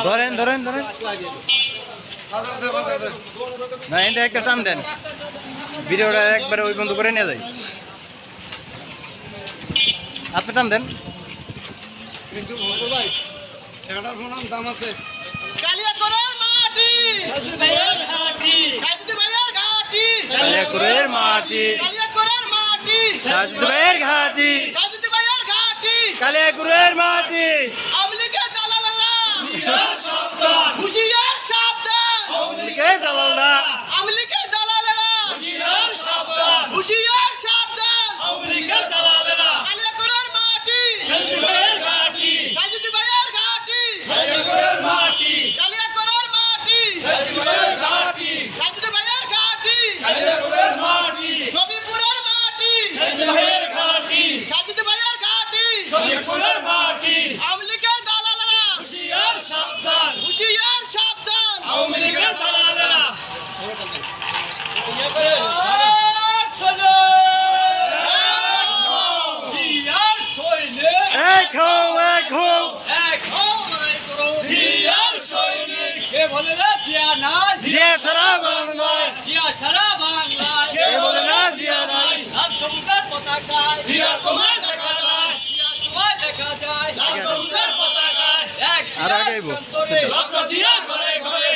ধরেন ধরেন ধরেন না, এটা একটা টান দেন, ভিডিওটা একবারে ওই বন্ধ করে নিয়ে যায়। আপনি টান দেন। কিন্তু ভাই এটার প্রণাম দাম আছে। কালিয়াকৈরের মাটি, সাইদুদ্দিন ভাইয়ের ঘাটি, কালিয়াকৈরের মাটি, কালিয়াকৈরের মাটি, সাইদুদ্দিন ভাইয়ের ঘাটি, সাইদুদ্দিন ভাইয়ের ঘাটি, কালিয়াকৈরের মাটি। আওয়ামী লীগের দালালেরা হুঁশিয়ার সাবধান, আওয়ামী লীগের দালালরা, আওয়ামী লীগের দালালেরা হুঁশিয়ার সাবধান, কালিয়াকৈরের মাটি, সাইদুদ্দিন ভাইয়ের ঘাটি, কালিয়াকৈরের মাটি, সাইদুদ্দিন ভাইয়ের ঘাটি, শফিপুরের মাটি, সাইদুদ্দিন ভাইয়ের ঘাটি, আওয়ামী লীগের দালালেরা হুঁশিয়ার সাবধান, এক হও এক হও, জিয়া সারা বাংলায়, কে বলে না জিয়া নাই, জিয়া তোমার দেখা যায়, আর আগে আইবো। লক্ষ্য দিয়া ঘরে ঘরে